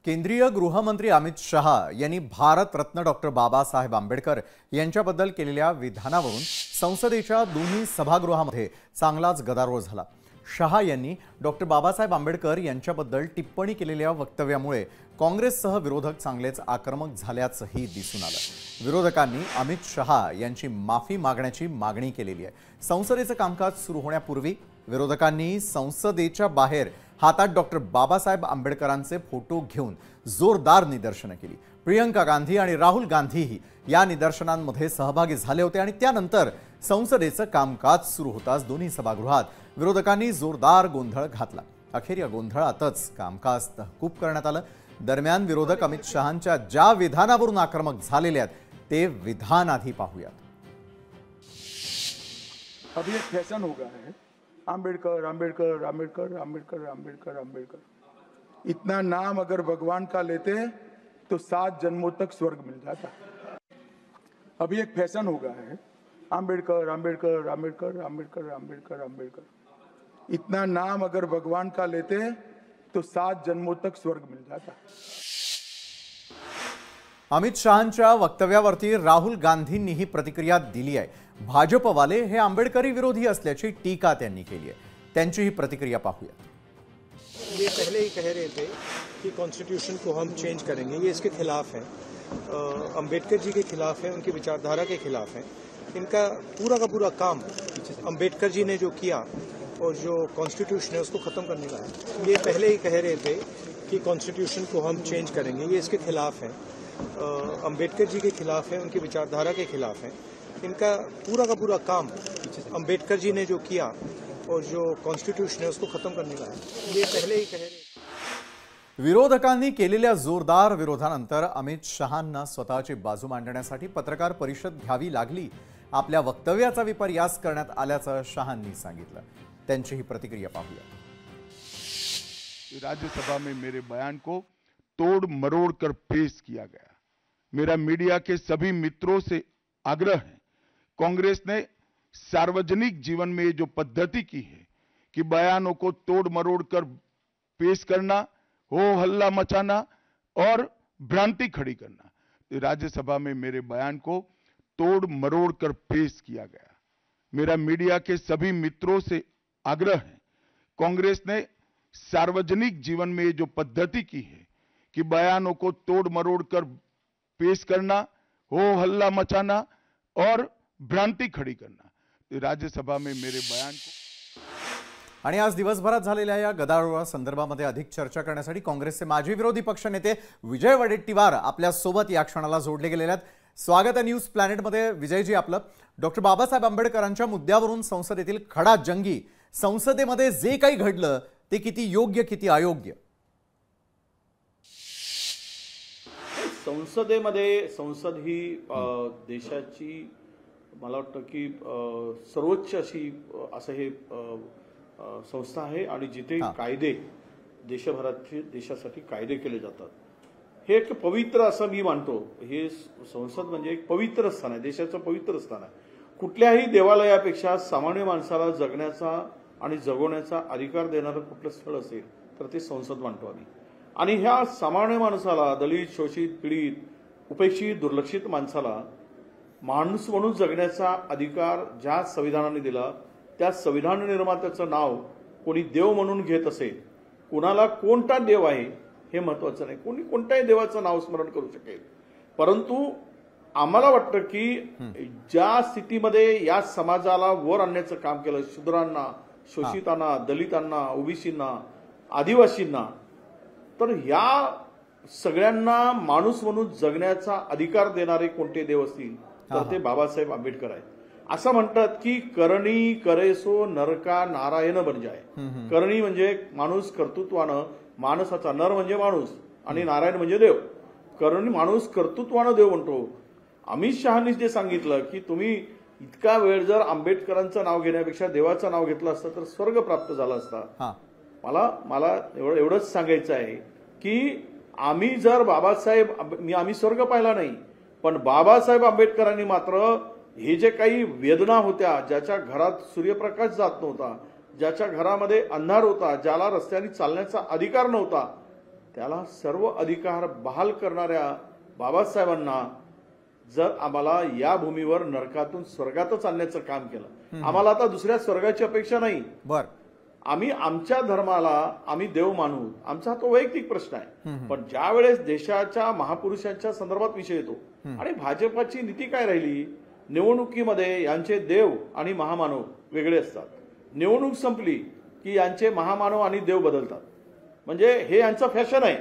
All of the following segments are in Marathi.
केंद्रीय गृहमंत्री अमित शहा यांनी भारत रत्न डॉक्टर बाबासाहेब आंबेडकर यांच्याबद्दल केलेल्या विधानावरून संसदेच्या दोन्ही सभागृहामध्ये चांगलाच गदारोळ झाला। शहा यांनी डॉक्टर बाबासाहेब आंबेडकर यांच्याबद्दल टिप्पणी केलेल्या वक्तव्यामुळे काँग्रेससह विरोधक चांगलेच आक्रमक झाल्याचंही दिसून आलं। विरोधकांनी अमित शहा यांची माफी मागण्याची मागणी केलेली आहे। संसदेचं कामकाज सुरू होण्यापूर्वी विरोधकांनी संसदेच्या बाहेर हातात डॉक्टर बाबासाहेब आंबेडकरांचे फोटो घेऊन जोरदार निदर्शनं केली। प्रियंका गांधी आणि राहुल गांधीही या निदर्शनांमध्ये सहभागी झाले होते आणि त्यानंतर संसदेचं कामकाज सुरू होताच दोन्ही सभागृहात विरोधकांनी जोरदार गोंधळ घातला। अखेर या गोंधळातच कामकाज तहकूब करण्यात आलं। दरम्यान विरोधक अमित शहांच्या ज्या विधानावरून आक्रमक झालेले आहेत ते विधान आधी पाहूयात। अभी एक फैशन हो गया है, आंबेडकर आंबेडकर आंबेडकर आंबेडकर आंबेडकर आंबेडकर। इतना नाम अगर भगवान का लेते तो 7 जन्मों तक स्वर्ग मिल जाता। अभी एक फैशन हो गया है, आंबेडकर आंबेडकर आंबेडकर आंबेडकर आंबेडकर आंबेडकर। इतना नाम अगर भगवान का लेते तो 7 जन्मों तक स्वर्ग मिल जाता। अमित शहांच्या वक्तव्यावरती राहुल गांधींनीही प्रतिक्रिया दिली आहे। भाजपवाले हे आंबेडकरी विरोधी असल्याची टीका त्यांनी केली आहे। त्यांची ही प्रतिक्रिया पाहूया। ये पहले ही कह रहे थे कि कॉन्स्टिट्यूशन को हम चेंज करेंगे, ये इसके खिलाफ है, अंबेडकर जी के खिलाफ है, उनकी विचारधारा के खिलाफ है। इनका पूरा का पूरा काम अंबेडकर जी ने जो किया और जो कॉन्स्टिट्यूशन है उसको खत्म करने का है। ये पहले ही कह रहे थे कि कॉन्स्टिट्यूशन को हम चेंज करेंगे, ये इसके खिलाफ है, अंबेडकर जी के खिलाफ है, उनकी विचारधारा के खिलाफ है। इनका पूरा का पूरा काम अंबेडकर जी ने जो किया और जो कॉन्स्टिट्यूशन है उसको खत्म करने का है। ये पहले ही कह रहे। विरोधकांनी केलेल्या जोरदार विरोधानंतर अमित शहांना स्वतःची बाजू मांडण्यासाठी पत्रकार परिषद घ्यावी लागली। आपल्या वक्तव्याचा विपर्यास करण्यात आल्याचं शहांनी सांगितलं। त्यांची ही प्रतिक्रिया पाहूया। राज्यसभा में मेरे बयान को तोड़ मरोड़ कर पेश किया गया। मेरा मीडिया के सभी मित्रों से आग्रह है, कांग्रेस ने सार्वजनिक जीवन में जो पद्धति की है कि बयानों को तोड़ मरोड़ कर पेश करना, हो हल्ला मचाना और भ्रांति खड़ी करना, राज्यसभा में मेरे बयान को तोड़ मरोड़ कर पेश किया गया। मेरा मीडिया के सभी मित्रों से आग्रह है, कांग्रेस ने सार्वजनिक जीवन में जो पद्धति की है कि बयानों को तोड़ मरोड़ कर पेश करना, हो हल्ला मचाना और भ्रांति खड़ी करना, राज्यसभा में मेरे बयान को। आणि आज दिवसभरात झालेल्या या गदारोळा संदर्भामध्ये अधिक चर्चा करण्यासाठी काँग्रेसचे माजी विरोधी पक्षनेते विजय वडेट्टीवार आपल्या सोबत या क्षणाला जोडले गेलेले आहेत। स्वागत आहे न्यूज प्लॅनेटमध्ये विजयजी आपलं। डॉक्टर बाबासाहेब आंबेडकरांच्या मुद्द्यावरून संसदेतील खडा जंगी, संसदेमध्ये जे काही घडलं ते किती योग्य किती अयोग्य? संसद ही देशाची मला वाटतं की सर्वोच्च अशी असं हे संस्था आहे आणि जिथे कायदे देशासाठी कायदे केले जातात। हे एक पवित्र असं मी मानतो। हे संसद म्हणजे एक पवित्र स्थान आहे, देशाचं पवित्र स्थान आहे। कुठल्याही देवालयापेक्षा सामान्य माणसाला जगण्याचा आणि जगवण्याचा अधिकार देणारं कुठलं स्थळ असेल तर ते संसद मानतो आम्ही। आणि ह्या सामान्य माणसाला, दलित, शोषित, पीडित, उपेक्षित, दुर्लक्षित माणसाला माणूस म्हणून जगण्याचा अधिकार ज्या संविधानाने दिला, त्या संविधान निर्मात्याचं नाव कोणी देव म्हणून घेत असेल, कुणाला कोणता देव आहे हे महत्त्वाचं नाही, कोणी कोणत्याही देवाचं नाव स्मरण करू शकेल। परंतु आम्हाला वाटतं की ज्या स्थितीमध्ये या समाजाला वर आणण्याचं काम केलं, शूद्रांना, शोषितांना, दलितांना, ओबीसींना, आदिवासींना, तर ह्या सगळ्यांना माणूस म्हणून जगण्याचा अधिकार देणारे कोणते देव असतील तर ते बाबासाहेब आंबेडकर आहेत। असं म्हणतात की करणी करेसो नरका नारायण बन जाय। करणी म्हणजे माणूस कर्तृत्वानं, माणसाचा, नर म्हणजे माणूस आणि नारायण म्हणजे देव। करणी माणूस कर्तृत्वानं देव म्हणतो। अमित शहांनी जे सांगितलं की तुम्ही इतका वेळ जर आंबेडकरांचं नाव घेण्यापेक्षा देवाचं नाव घेतलं असतं तर स्वर्ग प्राप्त झाला असता। मला एवढंच सांगायचं आहे की आम्ही जर आम्ही स्वर्ग पाहिला नाही, पण बाबासाहेब आंबेडकरांनी मात्र हे जे काही वेदना होत्या, ज्याच्या घरात सूर्यप्रकाश जात नव्हता, ज्याच्या घरामध्ये अंधार होता, ज्याला रस्त्याने चालण्याचा अधिकार नव्हता, त्याला सर्व अधिकार बहाल करणाऱ्या बाबासाहेबांना जर आम्हाला या भूमीवर नरकातून स्वर्गातच आणण्याचं काम केलं, आम्हाला आता दुसऱ्या स्वर्गाची अपेक्षा नाही. बर, आम्ही आमच्या धर्माला आम्ही देव मानू, आमचा तो वैयक्तिक प्रश्न आहे. पण ज्या वेळेस देशाच्या महापुरुषांच्या संदर्भात विषय येतो आणि भाजपाची नीती काय राहिली, निवडणुकीमध्ये यांचे देव आणि महामानव वेगळे असतात. निवडणूक संपली की यांचे महामानव आणि देव बदलतात. म्हणजे हे यांचं फॅशन आहे.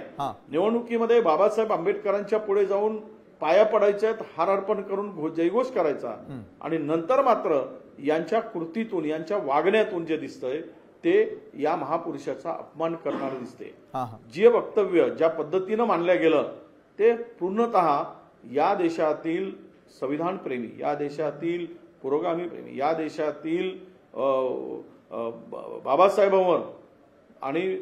निवडणुकीमध्ये बाबासाहेब आंबेडकरांच्या पुढे जाऊन पाया पडायच्यात, हार अर्पण करून जयघोष करायचा आणि नंतर मात्र यांच्या कृतीतून यांच्या वागण्यातून जे दिसतंय ते या महापुरुषाचा अपमान करणारं दिसते. जे वक्तव्य ज्या पद्धतीनं मानलं गेलं ते पूर्णतः या देशातील संविधान प्रेमी, या देशातील पुरोगामी प्रेमी, या देशातील बाबासाहेबांवर आणि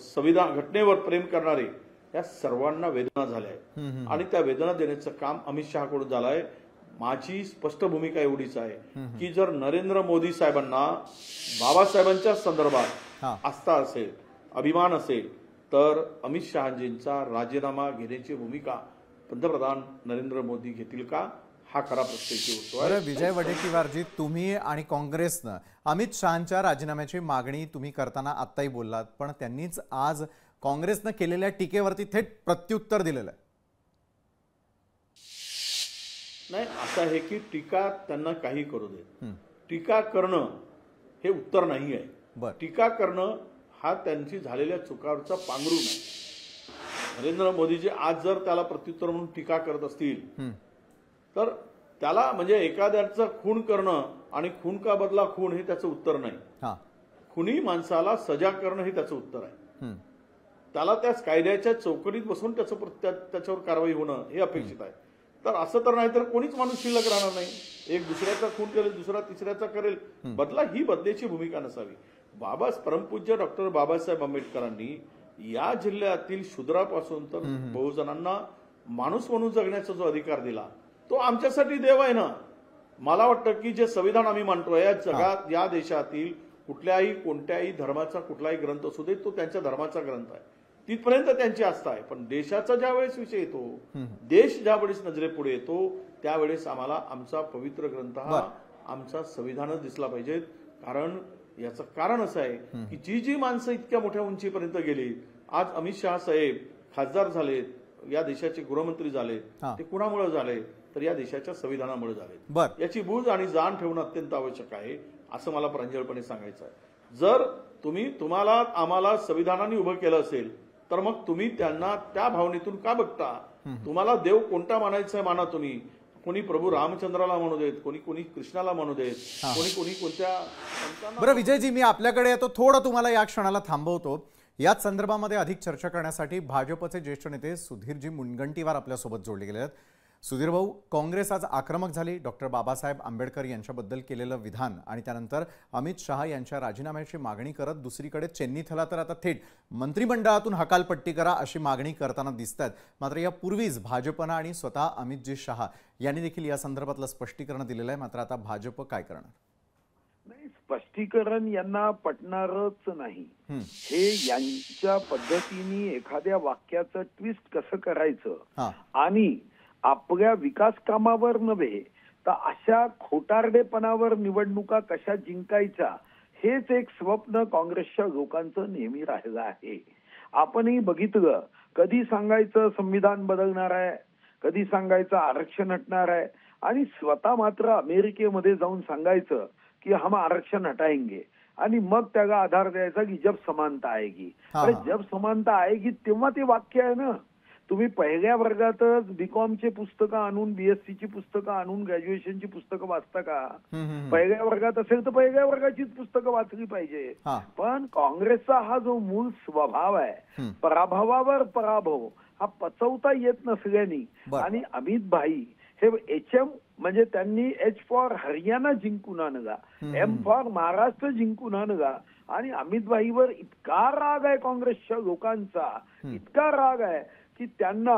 संविधान घटनेवर प्रेम करणारे या सर्वांना वेदना झाल्या आहेत आणि त्या वेदना देण्याचं काम अमित शहाकडून झालं आहे. माझी स्पष्ट भूमिका एवढीच आहे की जर नरेंद्र मोदी साहेबांना बाबासाहेबांच्या संदर्भात आस्था असेल, अभिमान असेल, तर अमित शहाजींचा राजीनामा घेण्याची भूमिका पंतप्रधान नरेंद्र मोदी घेतील का, हा खरा प्रश्न होतो. बरं, विजय वडेट्टीवारजी, तुम्ही आणि काँग्रेसनं अमित शहांच्या राजीनाम्याची मागणी तुम्ही करताना आत्ताही बोललात, पण त्यांनीच आज काँग्रेसनं केलेल्या टीकेवरती थेट प्रत्युत्तर दिलेलं आहे. नाही, असं आहे की टीका त्यांना काही करू देत, टीका करणं हे उत्तर नाही आहे. टीका करणं हा त्यांची झालेल्या चुकांचा पांघरूण आहे. नरेंद्र मोदीजी आज जर त्याला प्रत्युत्तर म्हणून टीका करत असतील तर त्याला म्हणजे एखाद्याचा खून करणं आणि खून का बदला खून हे त्याचं उत्तर नाही. खुनी माणसाला सजा करणं हे त्याचं उत्तर आहे. त्याला त्या कायद्याच्या चौकटीत बसून त्याच्यावर कारवाई होणं हे अपेक्षित आहे. तर असं तर नाही तर कोणीच माणूस शिल्लक राहणार नाही. एक दुसऱ्याचा खून करेल, दुसरा तिसऱ्याचा करेल, बदला ही बदलेची भूमिका नसावी. परमपूज्य डॉक्टर बाबासाहेब आंबेडकरांनी या जिल्ह्यातील शूद्रापासून तर बहुजनांना माणूस म्हणून जगण्याचा जो अधिकार दिला तो आमच्यासाठी देव आहे ना. मला वाटतं की जे संविधान आम्ही मानतोय या जगात, या देशातील कुठल्याही कोणत्याही धर्माचा कुठलाही ग्रंथ असू दे तो त्यांच्या धर्माचा ग्रंथ आहे, तिथपर्यंत त्यांची आस्था आहे. पण देशाचा ज्या वेळेस विषय येतो, देश ज्या वेळेस नजरेपुढे येतो त्यावेळेस आम्हाला आमचा पवित्र ग्रंथ हा आमचा संविधानच दिसला पाहिजे. कारण याचं कारण असं आहे की जी माणसं इतक्या मोठ्या उंचीपर्यंत गेली, आज अमित शहा साहेब खासदार झालेत, या देशाचे गृहमंत्री झालेत, ते कुणामुळे झाले तर या देशाच्या संविधानामुळे झाले. याची बूज आणि जाण ठेवणं अत्यंत आवश्यक आहे असं मला प्रांजळपणे सांगायचं आहे. जर तुम्हाला आम्हाला संविधानाने उभं केलं असेल तर मग तुम्ही त्यांना त्या भावनेतून का बघता? तुम्हाला देव कोणता मानायचा आहे माना तुम्ही. कोणी प्रभू रामचंद्राला म्हणू देत, कोणी कृष्णाला म्हणू देत, कोणी कोणत्या. बरं विजयजी, मी आपल्याकडे येतो, थोडं तुम्हाला या क्षणाला थांबवतो. याच संदर्भामध्ये अधिक चर्चा करण्यासाठी भाजपचे ज्येष्ठ नेते सुधीरजी मुनगंटीवार आपल्यासोबत जोडले गेले आहेत. सुधीर भाऊ, काँग्रेस आज आक्रमक झाली. डॉक्टर बाबासाहेब आंबेडकर यांच्याबद्दल केलेलं विधान आणि त्यानंतर अमित शहा यांच्या राजीनाम्याची मागणी करत दुसरीकडे चेन्नीथला तर आता थेट मंत्रिमंडळातून हकालपट्टी करा अशी मागणी करताना दिसत आहेत. मात्र यापूर्वीच भाजपनं आणि स्वतः अमितजी शहा यांनी देखील या संदर्भातलं स्पष्टीकरण दिलेलं आहे. मात्र आता भाजप काय करणार? नाही, स्पष्टीकरण यांना पटणारच नाही. हे यांच्या पद्धतीने एखाद्या वाक्याचं ट्विस्ट कसं करायचं आणि आपल्या विकास कामावर नव्हे तर अशा खोटारडेपणावर निवडणुका कशा जिंकायच्या हेच एक स्वप्न काँग्रेसच्या लोकांचं नेहमी राहिलं आहे. आपणही बघितलं, कधी सांगायचं संविधान बदलणार आहे, कधी सांगायचं आरक्षण हटणार आहे आणि स्वतः मात्र अमेरिकेमध्ये जाऊन सांगायचं की हम आरक्षण हटाएंगे आणि मग त्याला आधार द्यायचा की जब समानता आएगी. अरे जब समानता आएगी तेव्हा ते वाक्य आहे ना. तुम्ही पहिल्या वर्गातच बीकॉमचे पुस्तकं आणून, बीएससीची पुस्तकं आणून ग्रॅज्युएशनची पुस्तकं वाचता का? पहिल्या वर्गात असेल तर पहिल्या वर्गाचीच पुस्तकं वाचली पाहिजे. पण काँग्रेसचा हा जो मूळ स्वभाव आहे, पराभवावर पराभव हा पचवता येत नसल्याने आणि अमित भाई हे HM म्हणजे त्यांनी H फॉर हरियाणा जिंकून आणला, M फॉर महाराष्ट्र जिंकून आणला आणि अमित भाईवर इतका राग आहे काँग्रेसच्या लोकांचा, इतका राग आहे की त्यांना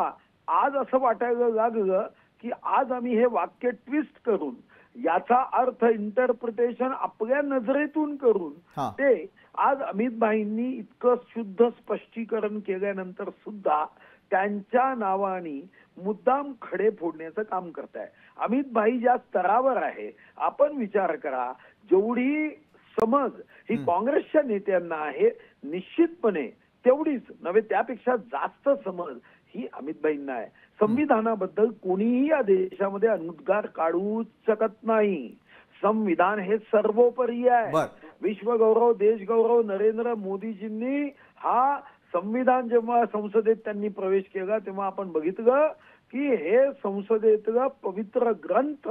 आज असं वाटायला लागलं की आज आम्ही हे वाक्य ट्विस्ट करून याचा अर्थ इंटरप्रिटेशन आपल्या नजरेतून करून ते आज अमित भाईंनी इतकं शुद्ध स्पष्टीकरण केल्यानंतर सुद्धा त्यांच्या नावाने मुद्दाम खडे फोडण्याचं काम करताय. अमित भाई ज्या स्तरावर आहे, आपण विचार करा, जेवढी समज ही काँग्रेसच्या नेत्यांना आहे निश्चितपणे तेवढीच नव्हे त्यापेक्षा जास्त समज ही अमित भाईंना आहे. संविधानाबद्दल कोणीही या देशामध्ये अनुद्गार काढू शकत नाही. संविधान हे सर्वोपरी आहे. विश्वगौरव, देशगौरव नरेंद्र मोदीजींनी हा संविधान जेव्हा संसदेत त्यांनी प्रवेश केला तेव्हा आपण बघितलं की हे संसदेतलं पवित्र ग्रंथ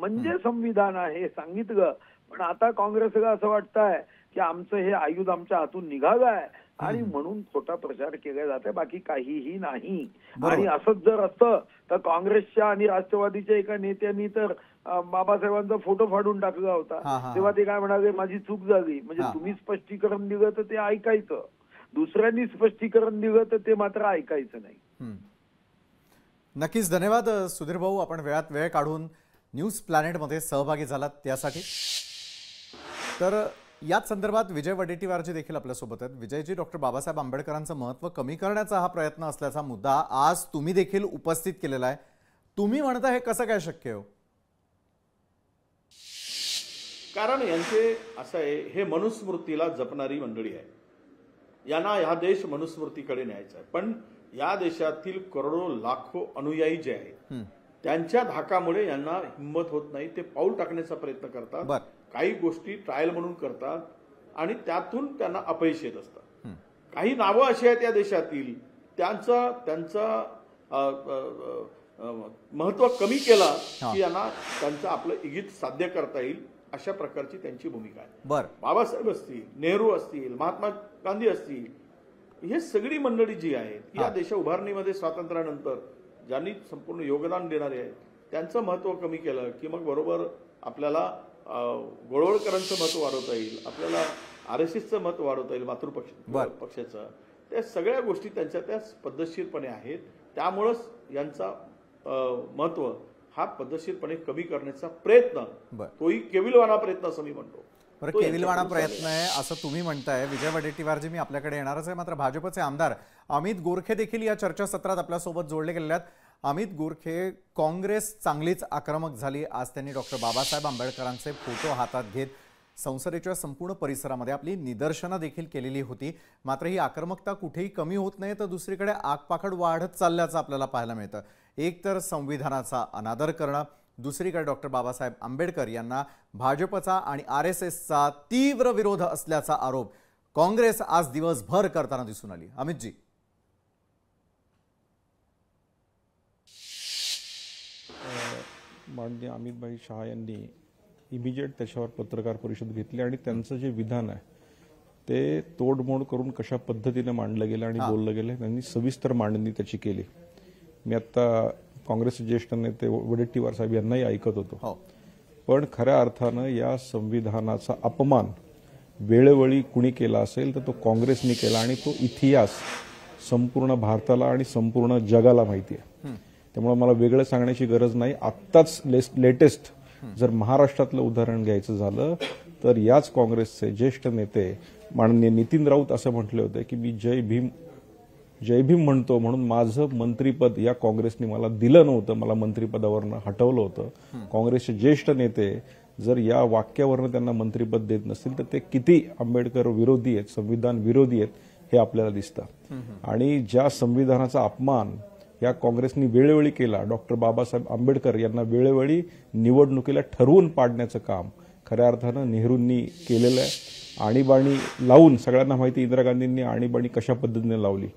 म्हणजे संविधान आहे सांगितलं. पण आता काँग्रेसला असं वाटतंय की आमचं हे आयुध आमच्या हातून निघालं आहे आणि म्हणून खोटा प्रचार केला जाते, बाकी काहीही नाही. आणि असंच जर असतं तर काँग्रेसच्या आणि राष्ट्रवादीच्या एका नेत्यांनी तर बाबासाहेबांचा फोटो फाडून टाकला होता. तेव्हा ते काय म्हणाले, माझी चूक झाली. म्हणजे तुम्ही स्पष्टीकरण दिलं तर ते ऐकायचं, दुसऱ्यांनी स्पष्टीकरण दिलं तर ते मात्र ऐकायचं नाही. नक्कीच धन्यवाद सुधीर भाऊ, आपण वेळात वेळ काढून न्यूज प्लॅनेटमध्ये सहभागी झालात त्यासाठी. तर याच संदर्भात विजय वडेट्टीवारजी देखील आपल्यासोबत आहेत. विजयजी, डॉक्टर बाबासाहेब आंबेडकरांचं महत्त्व कमी करण्याचा हा प्रयत्न असल्याचा मुद्दा आज तुम्ही देखील उपस्थित केलेला आहे. तुम्ही म्हणता हे कसं काय शक्य हो? कारण यांचे असं आहे, हे मनुस्मृतीला जपणारी मंडळी आहे. यांना हा देश मनुस्मृतीकडे न्यायचा आहे. पण या देशातील करोडो लाखो अनुयायी जे आहेत त्यांच्या धाकामुळे यांना हिंमत होत नाही. ते पाऊल टाकण्याचा प्रयत्न करतात, काही गोष्टी ट्रायल म्हणून करतात आणि त्यातून त्यांना अपयश येत असतं. काही नावं अशी आहेत या देशातील, त्यांचं महत्व कमी केलं की यांना त्यांचं आपलं इगित साध्य करता येईल अशा प्रकारची त्यांची भूमिका आहे. बाबासाहेब असतील, नेहरू असतील, महात्मा गांधी असतील, हे सगळी मंडळी जी आहेत या देश उभारणीमध्ये स्वातंत्र्यानंतर ज्यांनी संपूर्ण योगदान देणारे आहेत त्यांचं महत्व कमी केलं की मग बरोबर आपल्याला गोळवळकरांचं महत्व वाढवता येईल, आपल्याला RSSचं महत्व वाढवता येईल, मातृपक्षाचं. त्या सगळ्या गोष्टी त्यांच्या त्या पद्धतशीरपणे आहेत. त्यामुळंच यांचा महत्व हा पद्धतशीरपणे कमी करण्याचा प्रयत्न, तोही केविलवाणा प्रयत्न असं मी म्हणतो. केविलवाणा प्रयत्न आहे असं तुम्ही म्हणताय. विजय वडेट्टीवारजी, मी आपल्याकडे येणारच आहे. मात्र भाजपचे आमदार अमित गोरखे देखील या चर्चासत्रात आपल्यासोबत जोडले गेलेले आहेत. अमित गोरखे, काँग्रेस चांगलीच आक्रमक झाली. आज त्यांनी डॉक्टर बाबासाहेब आंबेडकरांचे फोटो हातात घेत संसदेच्या संपूर्ण परिसरामध्ये आपली निदर्शनं देखील केलेली होती. मात्र ही आक्रमकता कुठेही कमी होत नाही, तर दुसरीकडे आगपाखड वाढत चालल्याचं आपल्याला पाहायला मिळतं. एक तर संविधानाचा अनादर करणं, दुसरीकडे डॉक्टर बाबासाहेब आंबेडकर यांना भाजपचा आणि RSSचा तीव्र विरोध असल्याचा आरोप काँग्रेस आज दिवसभर करताना दिसून आली. अमितजी, माननीय अमितभाई शहा यांनी इमिजिएट त्याच्यावर पत्रकार परिषद घेतली आणि त्यांचं जे विधान आहे ते तोडमोड करून कशा पद्धतीने मांडलं गेलं आणि बोललं गेलं त्यांनी सविस्तर मांडणी त्याची केली. मी आता काँग्रेसचे ज्येष्ठ नेते वडेट्टीवार साहेब यांनाही ऐकत होतो. पण खऱ्या अर्थानं या संविधानाचा अपमान वेळोवेळी कुणी केला असेल तर तो काँग्रेसने केला आणि तो इतिहास संपूर्ण भारताला आणि संपूर्ण जगाला माहिती आहे. त्यामुळे मला वेगळं सांगण्याची गरज नाही. आत्ताच लेटेस्ट जर महाराष्ट्रातलं उदाहरण घ्यायचं झालं तर याच काँग्रेसचे ज्येष्ठ नेते माननीय नितीन राऊत असं म्हटले होते की मी जय भीम म्हणतो म्हणून माझं मंत्रीपद या काँग्रेसने मला दिलं नव्हतं, मला मंत्रिपदावरनं हटवलं होतं. काँग्रेसचे ज्येष्ठ नेते जर या वाक्यावरनं त्यांना मंत्रिपद देत नसतील तर ते किती आंबेडकर विरोधी आहेत, संविधान विरोधी आहेत हे आपल्याला दिसतं. आणि ज्या संविधानाचा अपमान या काँग्रेसने वेळोवेळी केला, डॉक्टर बाबासाहेब आंबेडकर यांना वेळोवेळी निवडणुकीला ठरवून पाडण्याचं काम खऱ्या अर्थानं नेहरूंनी केलेलं आहे. आणीबाणी लावून, सगळ्यांना माहिती इंदिरा गांधींनी आणीबाणी कशा पद्धतीने लावली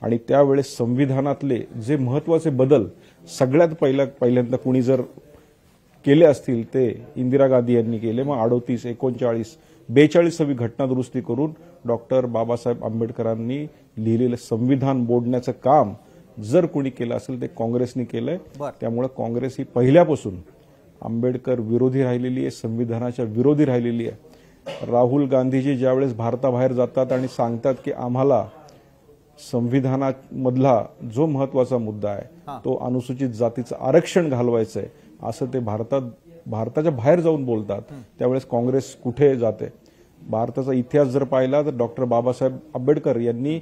आणि त्यावेळेस संविधानातले जे महत्वाचे बदल सगळ्यात पहिल्यांदा कुणी जर केले असतील ते इंदिरा गांधी यांनी केले. मग 38, 39, 42वी घटना दुरुस्ती करून डॉक्टर बाबासाहेब आंबेडकरांनी लिहिलेलं संविधान बोडण्याचं काम जर कुणी केलं असेल ते काँग्रेसने केलंय. त्यामुळे काँग्रेस ही पहिल्यापासून आंबेडकर विरोधी राहिलेली आहे, संविधानाच्या विरोधी राहिलेली आहे. राहुल गांधीजी ज्यावेळेस भारताबाहेर जातात आणि सांगतात की आम्हाला संविधानामधला जो महत्वाचा मुद्दा आहे तो अनुसूचित जातीचं आरक्षण घालवायचं आहे असं ते भारताच्या बाहेर जाऊन बोलतात, त्यावेळेस काँग्रेस कुठे जाते. भारताचा इतिहास जर पाहिला तर डॉक्टर बाबासाहेब आंबेडकर यांनी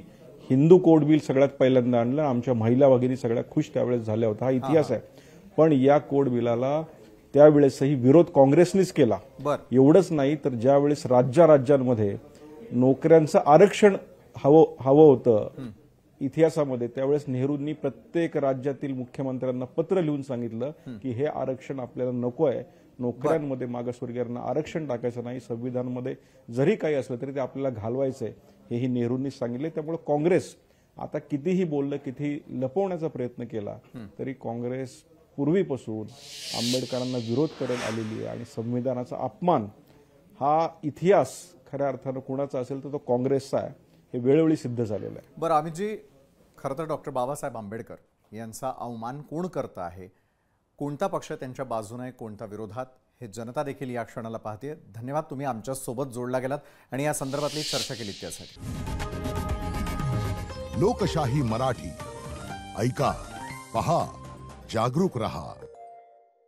हिंदू कोड बिल सगळ्यात पहिल्यांदा आणलं. आमच्या महिला भगिनी सगळ्या खुश त्यावेळेस झाल्या होत्या. हा इतिहास आहे. पण या कोड बिलाला त्यावेळेसही विरोध काँग्रेसनेच केला. एवढंच नाही तर ज्यावेळेस राज्यांमध्ये नोकऱ्यांचं आरक्षण हवं होतं इतिहासामध्ये, त्यावेळेस नेहरूंनी प्रत्येक राज्यातील मुख्यमंत्र्यांना पत्र लिहून सांगितलं की हे आरक्षण आपल्याला नको आहे, नोकऱ्यांमध्ये मागासवर्गीयांना आरक्षण टाकायचं नाही, संविधानामध्ये जरी काही असलं तरी ते आपल्याला घालवायचंय, हेही नेहरूंनी सांगितले. त्यामुळे काँग्रेस आता कितीही बोललं, कितीही लपवण्याचा प्रयत्न केला तरी काँग्रेस पूर्वीपासून आंबेडकरांना विरोध करत आलेली आहे. आणि संविधानाचा अपमान हा इतिहास खऱ्या अर्थानं कुणाचा असेल तर तो काँग्रेसचा आहे, हे वेळोवेळी सिद्ध झालेलं आहे. बरं अमितजी, खरं तर डॉक्टर बाबासाहेब आंबेडकर यांचा अवमान कोण करत आहे, कोणता पक्ष त्यांच्या बाजूने आहे, कोणता विरोधात, हे जनता देखील या क्षणाला पाहते. धन्यवाद, तुम्ही आमच्या सोबत जोडला गेलात आणि या संदर्भातली चर्चा केली त्यासाठी. लोकशाही मराठी ऐका, पहा, जागरूक रहा.